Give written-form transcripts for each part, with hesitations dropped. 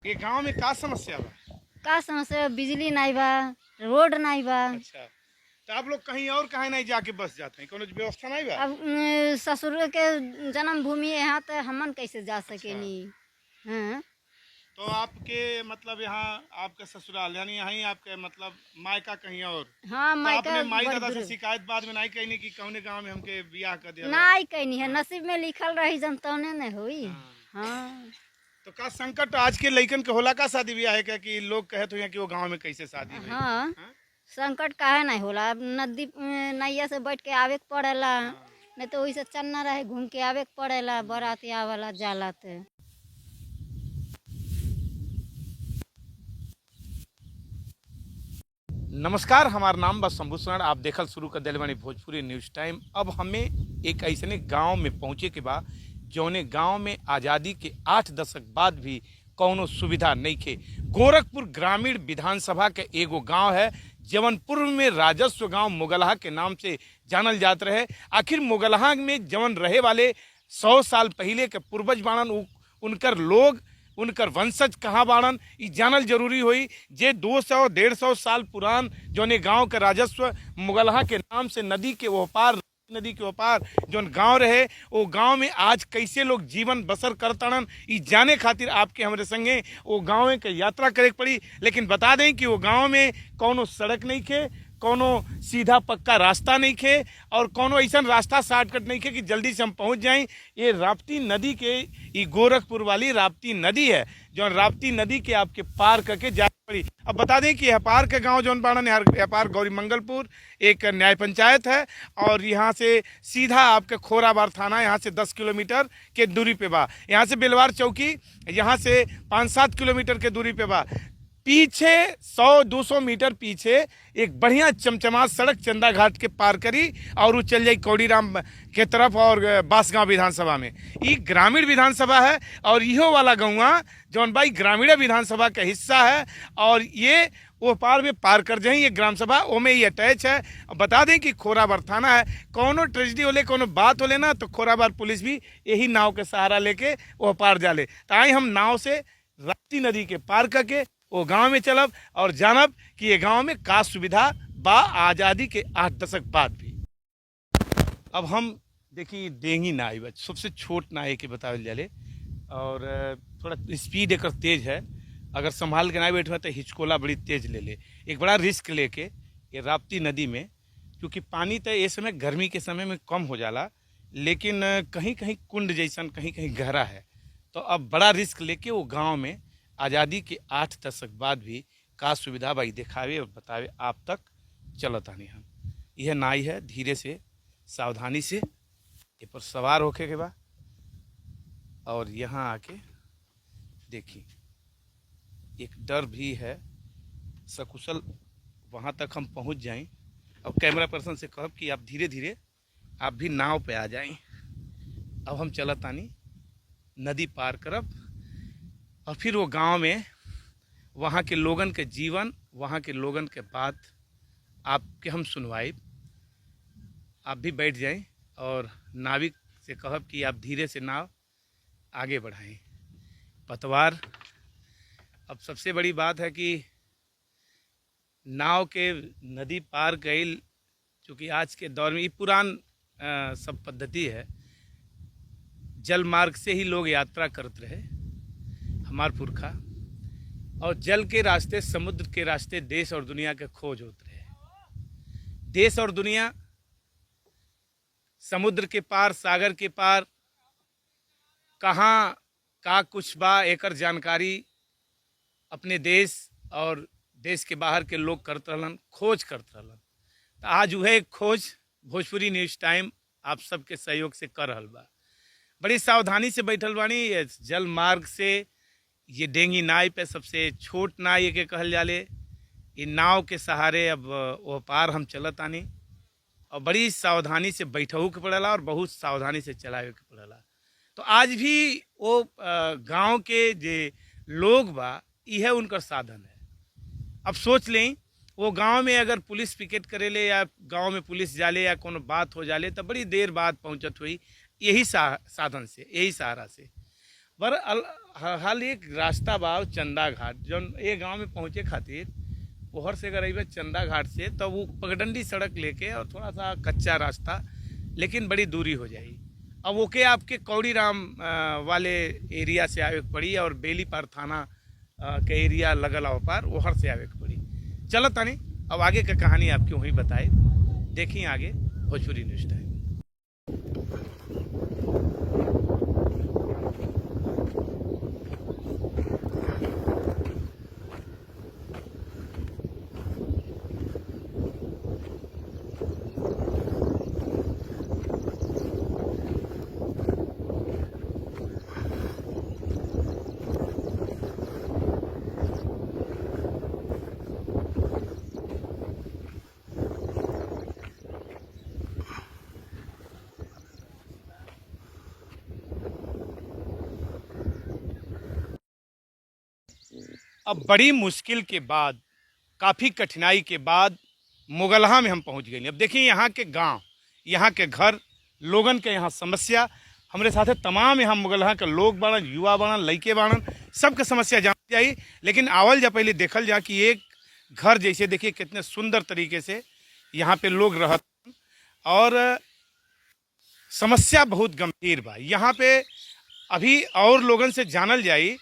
ये गांव में का समस्या बा? का समस्या, बिजली नहीं बा, रोड नहीं बा। अच्छा, तो आप लोग कहीं और कहीं नहीं जाके बस जाते हैं? कोनो व्यवस्था नहीं बा? अब ससुर के जन्मभूमि यहाँ तो हमन कैसे जा अच्छा, सकेनी। हाँ। तो आपके मतलब यहाँ आपका ससुराल यानी यहीं आपके मतलब मायका कहीं और? हाँ, तो मायका आपने माई बड़ी दादा दूर से शिकायत बाद में नहीं कही कि कौने गांव में हमके बियाह कर दिया? नहीं कहनी है, हाँ, नसीब में लिखल रही जन तौने न हुई। हाँ। हाँ। तो का संकट आज के लइकन के होला का शादी ब्याह है क्या कि लोग कहत हुए कि वो गांव में कैसे शादी भई? हाँ, हाँ? संकट काहे नहीं होला। अब नदी नैया से बैठ के आवे के पड़ेला, हाँ। नहीं तो वही से चन्ना रहे घूम के आवे के पड़ेला। बाराती आवाला जाला तो नमस्कार, हमार नाम बा शंभू शरण। आप देखल शुरू कर दिले बानी भोजपुरी न्यूज टाइम। अब हमें एक ऐसने गांव में पहुंचे के बा जौने गांव में आज़ादी के 8 दशक बाद भी कौनो सुविधा नहीं खे। गोरखपुर ग्रामीण विधानसभा के एगो गांव है जवन पूर्व में राजस्व गांव मुगलहा के नाम से जानल जात रहे। आखिर मुगलहा में जवन रहे वाले 100 साल पहले के पूर्वज बाणन उनकर लोग उनकर वंशज कहाँ बाड़न ई जानल जरूरी हुई। जे 200-150 साल पुरान जौन गांव के राजस्व मुगलहा के नाम से नदी के ओपार जौन गांव रहे, वो गांव में आज कैसे लोग जीवन बसर करतड़न ई जाने खातिर आपके हमरे संगे वो गांव के यात्रा करे के पड़ी। लेकिन बता दें कि वो गांव में कौनो सड़क नहीं खे, कोनो सीधा पक्का रास्ता नहीं खे और कोनो ऐसा रास्ता शॉर्टकट नहीं खे कि जल्दी से हम पहुंच जाएं। ये राप्ती नदी के ये गोरखपुर वाली राप्ती नदी है जो राप्ती नदी के आपके पार करके जा पड़ी। अब बता दें कि हपार के गांव जौन बाड़न हपार गौरी मंगलपुर एक न्याय पंचायत है और यहाँ से सीधा आपके खोराबार थाना यहाँ से 10 किलोमीटर के दूरी पे बा। यहाँ से बेलवार चौकी यहाँ से 5-7 किलोमीटर के दूरी पे बा। पीछे 100-200 मीटर पीछे एक बढ़िया चमचमात सड़क चंदा घाट के पार करी और वो चल जाई कौड़ीराम के तरफ और बांसगांव विधानसभा में। ये ग्रामीण विधानसभा है और इहो वाला गौवा जौन भाई ग्रामीण विधानसभा का हिस्सा है और ये वो पार में पार कर जाए ये ग्राम सभा ओमे ही अटैच है। बता दें कि खोराबार थाना है। कोनो ट्रेजिडी होले कोनो बात होले ना तो खोराबार पुलिस भी यही नाव के सहारा लेके वो पार जाले। ताई हम नाव से राप्ती नदी के पार करके वो गांव में चलब और जानब कि ये गांव में का सुविधा बा आज़ादी के 8 दशक बाद भी। अब हम देखिए डेंगी नाई बा, सबसे छोट नाई के बतावल जाले और थोड़ा स्पीड एक तेज है। अगर संभाल के ना बैठे तो हिचकोला बड़ी तेज ले ले। एक बड़ा रिस्क लेके ये राप्ती नदी में, क्योंकि पानी तो ये समय गर्मी के समय में कम हो जाला लेकिन कहीं कहीं कुंड जैसन कहीं कहीं गहरा है। तो अब बड़ा रिस्क लेके वो गांव में आज़ादी के 8 दशक बाद भी का सुविधा भाई दिखावे और बतावे आप तक चलत आनी हम। यह नाई है, धीरे से सावधानी से ये पर सवार होके के बा और यहाँ आके देखी एक डर भी है सकुशल वहाँ तक हम पहुँच जाएं। अब कैमरा पर्सन से कहब कि आप धीरे धीरे आप भी नाव पे आ जाएं। अब हम चलत आनी नदी पार करब और फिर वो गांव में वहाँ के लोगन के जीवन, वहाँ के लोगन के बात आपके हम सुनवाई। आप भी बैठ जाएं और नाविक से कहब कि आप धीरे से नाव आगे बढ़ाएं। पतवार, अब सबसे बड़ी बात है कि नाव के नदी पार गई, चूँकि आज के दौर में ये पुरान सब पद्धति है, जल मार्ग से ही लोग यात्रा करते रहे हमार पुरखा, और जल के रास्ते समुद्र के रास्ते देश और दुनिया के खोज होते रहे। देश और दुनिया समुद्र के पार, सागर के पार कहाँ का कुछ बा एकर जानकारी अपने देश और देश के बाहर के लोग करते रहलन, खोज करते रहलन। तो आज वह एक खोज भोजपुरी न्यूज टाइम आप सबके सहयोग से कर रहल बा। बड़ी सावधानी से बैठल बानी। जल मार्ग से ये डेंगी नाव पे सबसे छोट नाव के कहल जाले। ये नाव के सहारे अब वो पार हम चलत आनी और बड़ी सावधानी से बैठहू के पड़ेला और बहुत सावधानी से चलावे के पड़ेला। तो आज भी वो गांव के जे लोग बा यह उनकर साधन है। अब सोच लें वो गांव में अगर पुलिस पिकेट करेले या गांव में पुलिस जाले या कोनो बात हो जाले तो बड़ी देर बाद पहुंचत हुई यही साधन से, यही सहारा से। पर हाल एक रास्ता बा चंदा घाट जौन ये गांव में पहुंचे खातिर ओहर से अगर अइबे चंदा घाट से तो वो पगडंडी सड़क लेके और थोड़ा सा कच्चा रास्ता लेकिन बड़ी दूरी हो जाएगी। अब ओके आपके कौड़ी राम वाले एरिया से आवे के पड़ी और बेली पार थाना के एरिया लगल हो पार ओहर से आवे के पड़ी। चलो तानी अब आगे का कहानी आपकी वहीं बताए, देखिए आगे भोजपुरी न्यूज टाइम। अब बड़ी मुश्किल के बाद, काफ़ी कठिनाई के बाद मुगलहा में हम पहुंच गए। अब देखिए यहाँ के गांव, यहाँ के घर, लोगन के यहाँ समस्या, हमारे साथ तमाम यहाँ मुगलहा के लोग बाड़न, युवा बाड़न, लड़के बाड़न, सबके समस्या जान जाई। लेकिन आवल जा पहले देखल जा कि एक घर जैसे देखिए कितने सुंदर तरीके से यहाँ पे लोग रहत और समस्या बहुत गंभीर बा यहाँ पे। अभी और लोगन से जानल जाई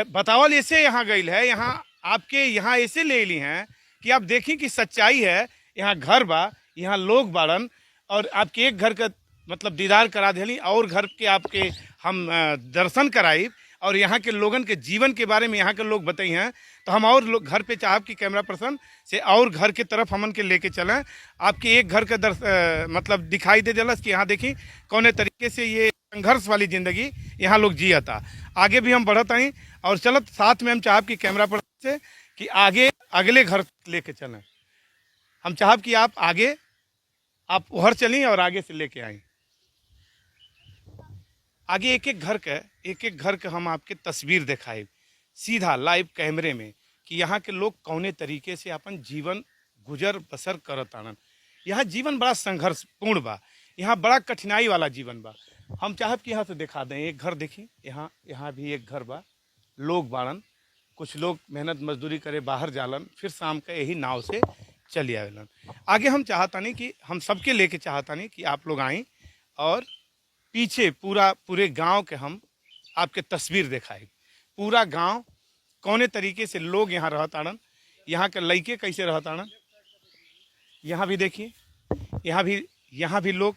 बतावल ऐसे यहाँ गई है, यहाँ आपके यहाँ ऐसे ले ली हैं कि आप देखें कि सच्चाई है। यहाँ घर बा, यहाँ लोग बाड़न और आपके एक घर का मतलब दीदार करा देली और घर के आपके हम दर्शन कराई और यहाँ के लोगन के जीवन के बारे में यहाँ के लोग बताई हैं। तो हम और लोग घर पे चाहब कि कैमरा पर्सन से और घर के तरफ हमन के लेके चलें, आपके एक घर का मतलब दिखाई दे दिलस कि यहाँ देखी कौने तरीके से ये संघर्ष वाली ज़िंदगी यहाँ लोग जिया था। आगे भी हम बढ़त आई और चलत साथ में हम चाहब कि कैमरा पर्सन से कि आगे अगले घर लेके चलें। हम चाहब कि आप आगे आप उधर चलें और आगे से लेके आएँ। आगे एक एक घर के हम आपके तस्वीर दिखाए सीधा लाइव कैमरे में कि यहाँ के लोग कौने तरीके से अपन जीवन गुजर बसर करत आनन। यहाँ जीवन बड़ा संघर्षपूर्ण बा, यहाँ बड़ा कठिनाई वाला जीवन बा। हम चाहब कि यहाँ से दिखा दें एक घर, देखिए यहाँ भी एक घर बा, लोग बाड़न, कुछ लोग मेहनत मजदूरी करे बाहर जालन, फिर शाम का यही नाव से चली आवेलन। आगे हम चाहतानी कि हम सबके लेके चाहतानी कि आप लोग आएँ और पीछे पूरे गांव के हम आपके तस्वीर दिखाए। पूरा गांव कौने तरीके से लोग यहाँ रहताड़न, यहाँ के लड़के कैसे रहताड़न, यहाँ भी देखिए, यहाँ भी लोग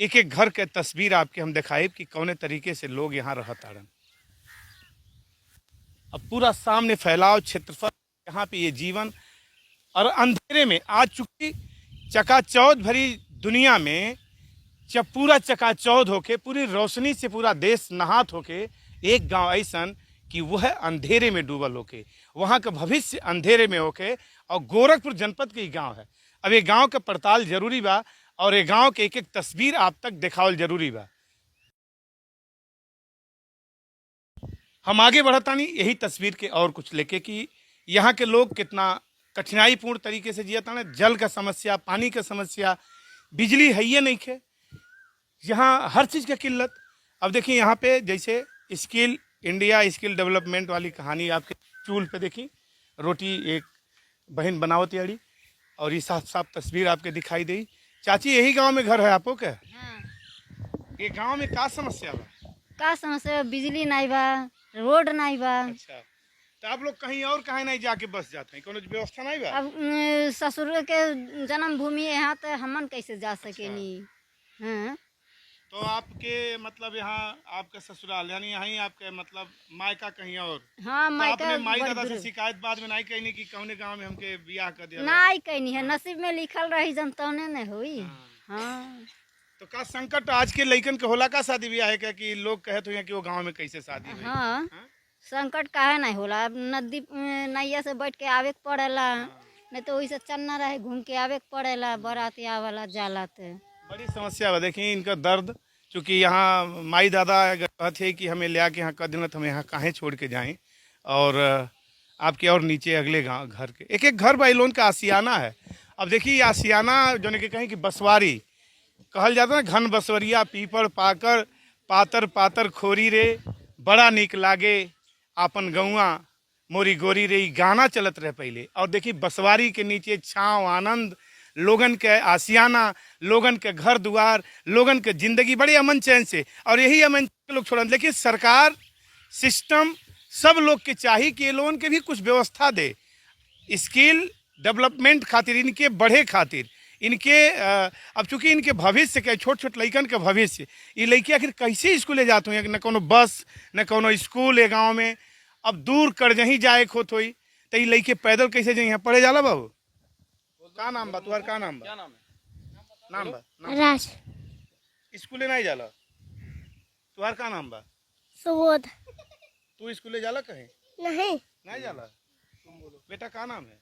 एक एक घर के तस्वीर आपके हम दिखाए कि कौने तरीके से लोग यहाँ रहताड़न। अब पूरा सामने फैलाव क्षेत्रफल यहाँ पे ये जीवन और अंधेरे में आज चुकी चकाचौंध भरी दुनिया में जब पूरा चकाचौंध होके पूरी रोशनी से पूरा देश नहात होके एक गांव ऐसन कि वह अंधेरे में डूबल होके, वहाँ का भविष्य अंधेरे में होके और गोरखपुर जनपद के गांव है। अब ये गांव का पड़ताल जरूरी बा और ये गांव के एक एक तस्वीर आप तक दिखावल जरूरी बा। हम आगे बढ़तानी यही तस्वीर के और कुछ लेके कि यहाँ के लोग कितना कठिनाईपूर्ण तरीके से जियता है। जल का समस्या, पानी का समस्या, बिजली है ये नहीं खे, यहाँ हर चीज़ का किल्लत। अब देखिए यहाँ पे जैसे स्किल इंडिया स्किल डेवलपमेंट वाली कहानी आपके चूल्ह पे देखी रोटी एक बहन बनावत यारी और ये साफ साफ तस्वीर आपके दिखाई दी। चाची यही गांव में घर है आपको क्या? हाँ। ये गांव में का समस्या बा? का समस्या? बिजली नहीं बा, रोड नहीं बा। अच्छा, तो आप लोग कहीं और कहीं नहीं जाके बस जाते हैं, कोनो व्यवस्था नहीं बा? अब ससुर के जन्मभूमि यहाँ तो हमन कैसे जा सकेनी? हाँ। तो आपके मतलब यहाँ आपका ससुराल यानी यहीं आपके मतलब मायका कहीं और? हाँ, तो मायका आपने माई बड़ी दादा से दूर। शिकायत बाद में नहीं कहनी कि कौने गांव में हमके बियाह कर दिया? नहीं कहनी है, नसीब में लिखल रही जन तौने न हुई। हाँ। तो का संकट आज के लइकन के होला का शादी ब्याह है क्या कि लोग कहते हुए कि वो गांव में कैसे शादी हुई? हाँ, हाँ? संकट काहे नहीं होला? अब नदी नैया से बैठ के आवे के पड़ेला, नहीं तो वही से चलना रहे घूम के आवे के पड़ेला, बाराती आवाला जाला ते। बड़ी समस्या है। देखिए इनका दर्द, चूँकि यहाँ माई दादा कहते हैं कि हमें ले आके यहाँ कर देना तो हम यहाँ काहे छोड़ के जाएं। और आपके और नीचे अगले गांव घर के एक एक घर भाई लोन का आसियाना है। अब देखिए आसियाना जो ने कहीं कि बसवारी कहल जाता है, घन बसवरिया, पीपल, पाकर, पातर पातर खोरी रे बड़ा निक लागे आपन गौआ मोरी गोरी रे, ई गाना चलत रहे पहले। और देखी बसवारी के नीचे छाँव आनंद, लोगन के आसियाना, लोगन के घर द्वार, लोगन के जिंदगी बड़े अमन चैन से, और यही अमन के लोग छोड़न। लेकिन सरकार सिस्टम सब लोग के चाहिए कि ये लोगन के भी कुछ व्यवस्था दे, स्किल डेवलपमेंट खातिर, इनके बढ़े खातिर, इनके अब चूंकि इनके भविष्य के छोट छोट लइकन के भविष्य, ये लड़के आखिर कैसे स्कूले जाते हैं, न कोनो बस न कोनो स्कूल है गाँव में, अब दूर कर जहीं जाए खोत हुई तो ये लड़के पैदल कैसे जाए, यहाँ पढ़े जाला बाबू? का नाम बा तुम्हार? का नाम बा? नाम बा राज स्कूले नहीं जाला? तुम्हार का नाम बा? सुबोध तू स्कूले जाला कहीं? नहीं नहीं जाला? तुम बोलो बेटा, का नाम है?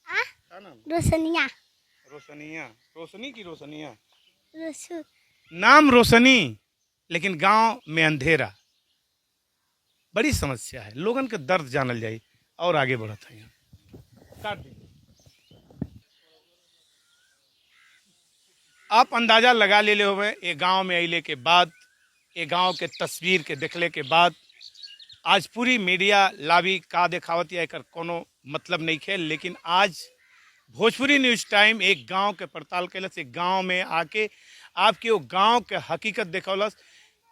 आ का नाम? रोशनिया रोशनिया। रोशनी की रोशनिया? रोशु नाम रोशनी, लेकिन गांव में अंधेरा। बड़ी समस्या है, लोगन के दर्द जानल जाए और आगे बढ़त है। काट दीजिए। आप अंदाजा लगा ले हो ये गांव में अइले के बाद, ये गांव के तस्वीर के देखले के बाद, आज पूरी मीडिया लावी का देखावत या एकर कोनो मतलब नहीं है। लेकिन आज भोजपुरी न्यूज़ टाइम एक गांव के पड़ताल कैलस, एक गांव में आके आपके वो गांव के हकीकत देखौलस।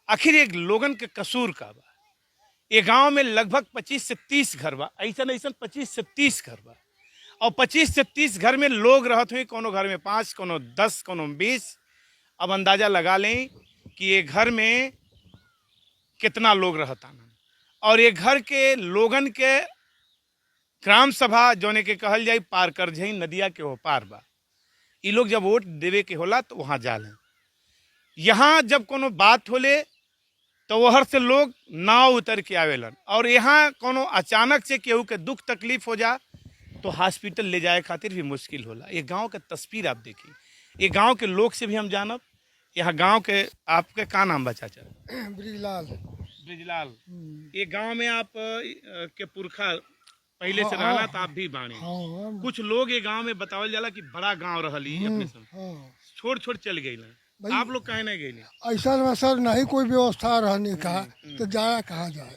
आखिर एक लोगन के कसूर का बा। ये गांव में लगभग 25 से 30 घर बा, ऐसा 25 से 30 घर बा, और 25 से 30 घर में लोग रहत हुए, कोनो घर में 5, कोनो 10, कोनो 20। अब अंदाजा लगा लें कि ये घर में कितना लोग रहता। और ये घर के लोगन के ग्राम सभा जोने के कहल जाए पार कर जाई नदिया के वो पार बा। ये लोग जब वोट देवे के होला तो वहाँ जालें। यहाँ जब कोनो बात होले तो वहर से लोग नाव उतर के आवेलन, और यहाँ कोनो अचानक से केहू के दुख तकलीफ हो जा तो हॉस्पिटल ले जाए खातिर भी मुश्किल होला। ये गांव के तस्वीर आप देखिए, ये गांव के लोग से भी हम जानब। यहाँ गांव के आपके का नाम बा चाचा? ब्रिजलाल। ब्रिजलाल। ये गांव में आप के पुरखा पहले से रहना तो आप भी बाणी। हाँ कुछ लोग ये गांव में बतावल जाला कि बड़ा गांव रहली अपने समय, हाँ छोड़ छोड़ चल गई। आप लोग कहे नहीं गई? ऐसा वैसा नहीं कोई व्यवस्था रहने का तो जाया कहाँ जाए।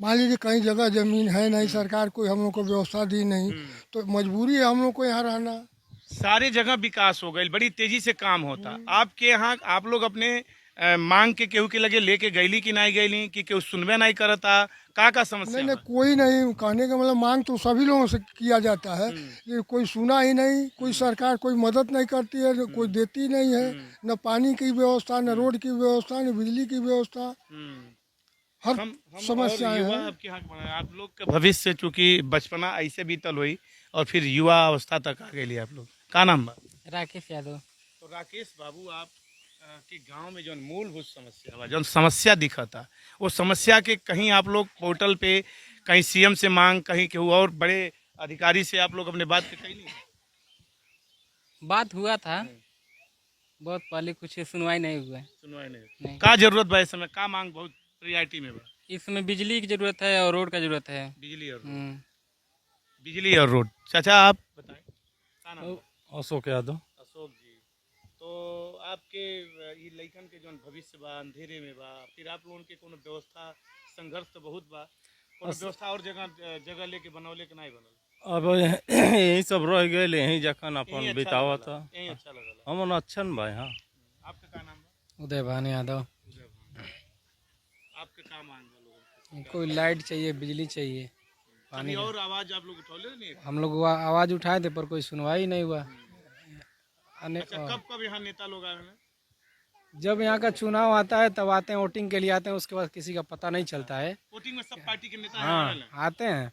मान लीजिए कहीं जगह जमीन है नहीं, सरकार कोई हम लोग को व्यवस्था दी नहीं, तो मजबूरी है हम लोग को यहाँ रहना। सारे जगह विकास हो गई, बड़ी तेजी से काम होता। आपके यहाँ आप लोग अपने मांग के केहू के लगे लेके गईली कि नहीं गईली, कि केहू सुनबे नहीं करता? का समस्या? नहीं कोई नहीं, कहने का मतलब मांग तो सभी लोगों से किया जाता है, लेकिन कोई सुना ही नहीं। कोई सरकार कोई मदद नहीं करती है, कोई देती नहीं है, न पानी की व्यवस्था, न रोड की व्यवस्था, न बिजली की व्यवस्था। हर समस्या है। आपके यहाँ आप लोग के भविष्य चूंकि बचपना ऐसे बीतल हुई और फिर युवा अवस्था तक आ गई आप लोग। का नाम बा? राकेश यादव। तो राकेश बाबू, आप के गांव में जो मूलभूत समस्या बा, जो समस्या दिखता, वो समस्या के कहीं आप लोग पोर्टल पे कहीं सीएम से मांग, कहीं केहू और बड़े अधिकारी से आप लोग अपने बात के कहीं नहीं? बात हुआ था बहुत पहले, कुछ सुनवाई नहीं हुआ। सुनवाई नहीं। नहीं। का जरूरत बा इस समय? का मांग बहुत प्रायोरिटी में बा? इस समय बिजली की जरूरत है और रोड का जरूरत है। बिजली और रोड। हम्म। बिजली और रोड। चाचा आप बताएं, का नाम बा? अशोक यादव। अशोक जी, तो आपके ये लइकन के जौन भविष्य बा अंधेरे में बा, फिर आप लोगन के कोनो व्यवस्था संघर्ष तो बहुत बा, कोनो व्यवस्था और जगह लेके बनौले के नहीं बनल? अब यही सब रह गए, यही जखन यही अपन अच्छा बितावा लगला, था। यही अच्छा लगल। हमन अच्छन बा यहाँ। आपका का नाम बा? उदय भान यादव। आपके का मांग बा लोगन के? कोई लाइट चाहिए, बिजली चाहिए, पानी और आवाज आप लोग उठौले नहीं? हम लोग आवाज उठाए थे पर कोई सुनवाई नहीं हुआ। अच्छा, कब यहाँ नेता लोग आए हैं? जब यहाँ का चुनाव आता है तब आते हैं, वोटिंग के लिए आते हैं, उसके बाद किसी का पता नहीं चलता है। वोटिंग में सब पार्टी के नेता हाँ आवेला? आते हैं।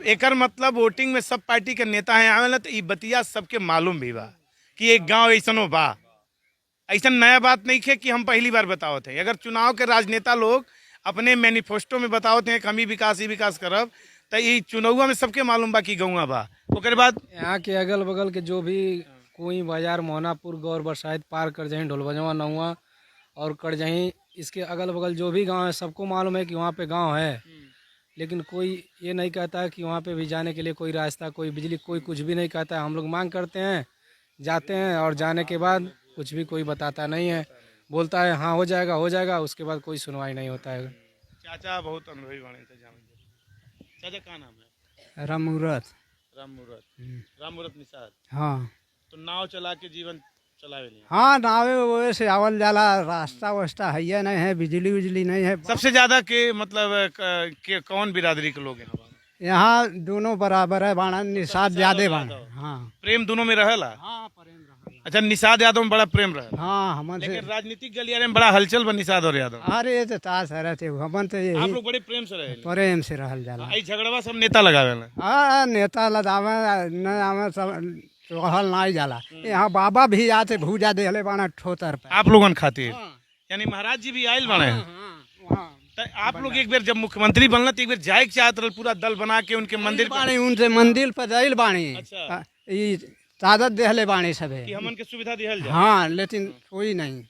एकर मतलब वोटिंग में सब पार्टी के नेता हैं आवेला, तो ई बतिया सबके मालूम भी बा कि एक गांव ऐसनो बा। ऐसा नया बात नहीं है कि हम पहली बार बतावत हैं। अगर चुनाव के राजनेता लोग अपने मैनिफेस्टो में बतावत हैं कि हम ही विकास करब, तो ये चुनाव में सबके मालूम बा कि गौवा बा। ओकर बाद यहाँ के अगल बगल के जो भी कोई बाजार, मोहनापुर, गौर बरसाइत पार कर जाए, ढोलबजवा, नौवा और कर जाए, इसके अगल बगल जो भी गांव है सबको मालूम है कि वहाँ पे गांव है। लेकिन कोई ये नहीं कहता है कि वहाँ पे भी जाने के लिए कोई रास्ता, कोई बिजली, कोई कुछ भी नहीं कहता है। हम लोग मांग करते हैं, जाते हैं, और जाने के बाद कुछ भी कोई बताता नहीं है। बोलता है हाँ हो जाएगा, उसके बाद कोई सुनवाई नहीं होता है। चाचा बहुत अनुभवी बने थे चाचा का नाम है? रामूरत। रामूरत निषाद। हाँ तो नाव चला के जीवन चलावे लिया। हाँ नावे वो से आवल जाला, रास्ता वास्ता है नहीं है, बिजली उजली नहीं है। सबसे ज्यादा के मतलब के कौन बिरादरी के लोग हैं? यहाँ दोनों बराबर है, बाणा निषाद ज्यादा बाणा। हाँ प्रेम दोनों में रहेला। हाँ प्रेम रहा। अच्छा, निषाद यादव में बड़ा प्रेम रहा। हाँ हमन से लेकिन राजनीतिक गलियारे में बड़ा हलचल बा निषाद और यादव। अरे ये तो ताश है रहते हमन तो आप यही लोग बड़े प्रेम से रहे। प्रेम से रहल जाला। आई झगड़वा सब नेता लगावेला। हाँ नेता लदावे न आवे सब रहल नहीं जाला। यहाँ बाबा भी आते भूजा देले बाणा ठोतर पे। आप लोगन खातिर यानी महाराज जी भी आयल बने। हाँ तो आप लोग एक बार जब मुख्यमंत्री बनला तो एक बार जाए के चाहत रहल, पूरा दल बना के उनके मंदिर पे बाणी उनसे मंदिर पर जाइल बाणी। अच्छा। ये तादत देहले बाणी सबे। कि हमन के सुविधा दिहल जाए। हाँ लेकिन कोई नहीं,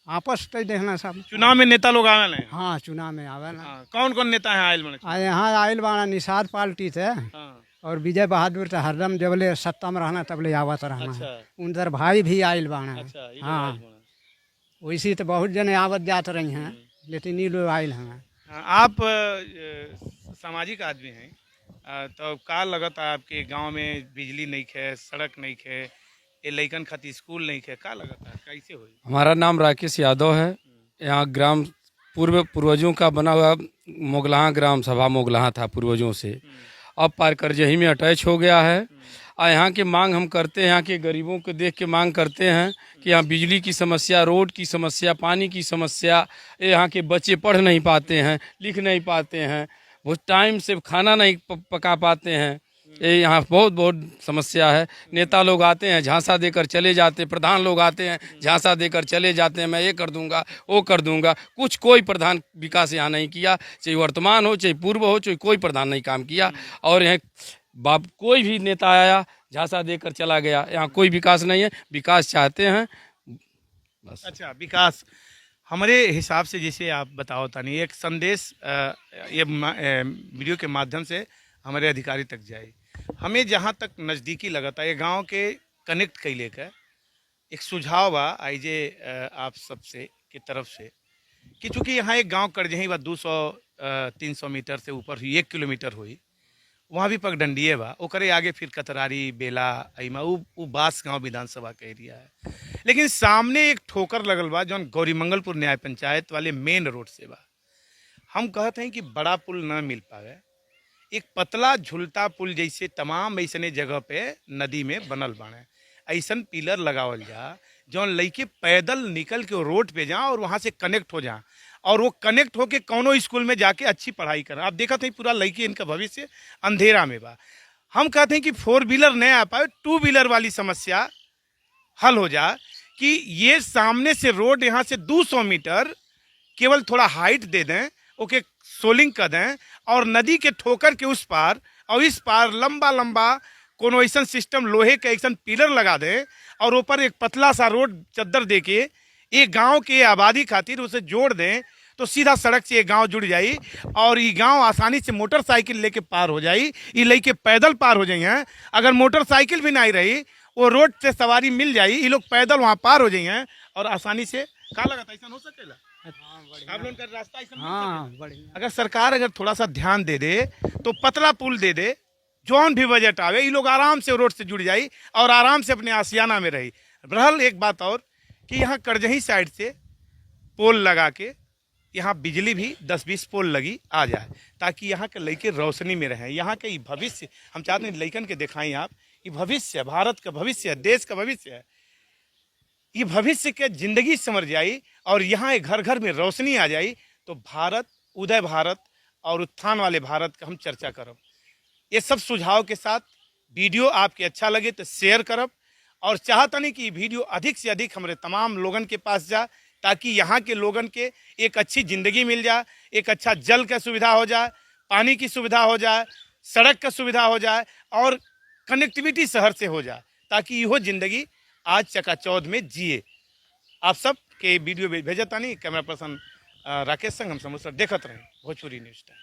आपस तो देखना सब। चुनाव में नेता लोग आवे हैं। हाँ चुनाव में आवे ना। कौन कौन नेता है आयल बने? यहाँ आयल बाणा निषाद पार्टी थे और विजय बहादुर तो हरदम जबले सत्ता में रहना तबले आवत रहना। अच्छा। उनकर भाई भी आयल बाणा। अच्छा, ये हाँ आयल बने। वैसे तो बहुत जने आवत जात रही हैं, लेकिन ये लोग आयल हैं। आप सामाजिक आदमी हैं, तो का लगता है आपके गांव में बिजली नहीं है, सड़क नहीं है, ये लइकन खातिर स्कूल नहीं है, का लगता है कैसे होई? हमारा नाम राकेश यादव है। यहाँ ग्राम पूर्वजों का बना हुआ मोगलाहा ग्राम सभा मोगलाहा था पूर्वजों से, अब पार करजही में अटैच हो गया है। और यहाँ की मांग हम करते हैं, यहाँ के गरीबों को देख के मांग करते हैं कि यहाँ बिजली की समस्या, रोड की समस्या, पानी की समस्या, यहाँ के बच्चे पढ़ नहीं पाते हैं, लिख नहीं पाते हैं, वो टाइम से खाना नहीं पका पाते हैं। ये यहाँ बहुत समस्या है। नेता लोग आते हैं झांसा देकर चले जाते हैं, प्रधान लोग आते हैं झांसा देकर चले जाते हैं, मैं ये कर दूंगा वो कर दूंगा। कुछ कोई प्रधान विकास यहाँ नहीं किया, चाहे वर्तमान हो चाहे पूर्व हो, चाहे कोई प्रधान नहीं काम किया। और यहाँ कोई भी नेता आया झांसा देकर चला गया, यहाँ कोई विकास नहीं है। विकास चाहते हैं बस। अच्छा, विकास हमारे हिसाब से जैसे आप बताओ तानी एक संदेश ये वीडियो के माध्यम से हमारे अधिकारी तक जाए। हमें जहाँ तक नज़दीकी लगता है ये गांव के कनेक्ट कैले का एक सुझाव बा आइजे आप सबसे की तरफ से कि चूँकि यहाँ एक गांव करजही बा 200-300 मीटर से ऊपर हुई, 1 किलोमीटर हुई, वहाँ भी पगडंडिये बा, ओकरे आगे फिर कतरारी बेला अइमा उ बास गांव विधानसभा का एरिया है। लेकिन सामने एक ठोकर लगल बा जौन गौरीमंगलपुर न्याय पंचायत वाले मेन रोड से बा। हम कहते हैं कि बड़ा पुल न मिल पावे, एक पतला झुलता पुल जैसे तमाम ऐसने जगह पे नदी में बनल बाणे, ऐसन पिलर लगावल जा जौन लइके पैदल निकल के रोड पे जा और वहाँ से कनेक्ट हो जा और वो कनेक्ट होके कौनो स्कूल में जाके अच्छी पढ़ाई करें। आप देखते हैं पूरा लइके इनका भविष्य अंधेरा में बा। हम कहते हैं कि 4 व्हीलर नहीं आ पाए, 2 व्हीलर वाली समस्या हल हो जा कि ये सामने से रोड यहाँ से 200 मीटर केवल थोड़ा हाइट दे दें, ओके सोलिंग कर दें और नदी के ठोकर के उस पार और इस पार लंबा लंबा कोनो ऐसा सिस्टम लोहे के ऐसा पिलर लगा दें और ऊपर एक पतला सा रोड चद्दर दे के एक गाँव के आबादी खातिर उसे जोड़ दें तो सीधा सड़क से ये गांव जुड़ जाई और ये गांव आसानी से मोटरसाइकिल लेके पार हो जाई, ये लेके पैदल पार हो जाई हैं। अगर मोटरसाइकिल भी नहीं रही वो रोड से सवारी मिल जाई, ये लोग पैदल वहाँ पार हो जाई हैं और आसानी से का लगता ऐसा हो सकेला? आप लोगों का रास्ता ऐसा हाँ बढ़िया। अगर सरकार अगर थोड़ा सा ध्यान दे दे तो पतला पुल दे दे, जौन भी बजट आवे ये लोग आराम से रोड से जुड़ जाई और आराम से अपने आसियाना में रही। रहल एक बात और कि यहाँ करजही साइड से पोल लगा के यहाँ बिजली भी 10-20 पोल लगी आ जाए ताकि यहाँ के लड़के रोशनी में रहें। यहाँ के भविष्य हम चाहते हैं लड़कन के दिखाएं आप, ये भविष्य है, भारत का भविष्य है, देश का भविष्य है। ये भविष्य के जिंदगी समझ जाई और यहाँ घर घर में रोशनी आ जाई तो भारत, उदय भारत और उत्थान वाले भारत का हम चर्चा करब। ये सब सुझाव के साथ वीडियो आपके अच्छा लगे तो शेयर करब और चाहता नहीं कि वीडियो अधिक से अधिक हमारे तमाम लोगन के पास जा ताकि यहाँ के लोगन के एक अच्छी ज़िंदगी मिल जाए, एक अच्छा जल का सुविधा हो जाए, पानी की सुविधा हो जाए, सड़क का सुविधा हो जाए और कनेक्टिविटी शहर से हो जाए ताकि यह ज़िंदगी आज चकाचौंध में जिए। आप सब के वीडियो भेजता नहीं। कैमरा पर्सन राकेश संग हम समूह देखते रहें भोजपुरी न्यूज़ टाइम।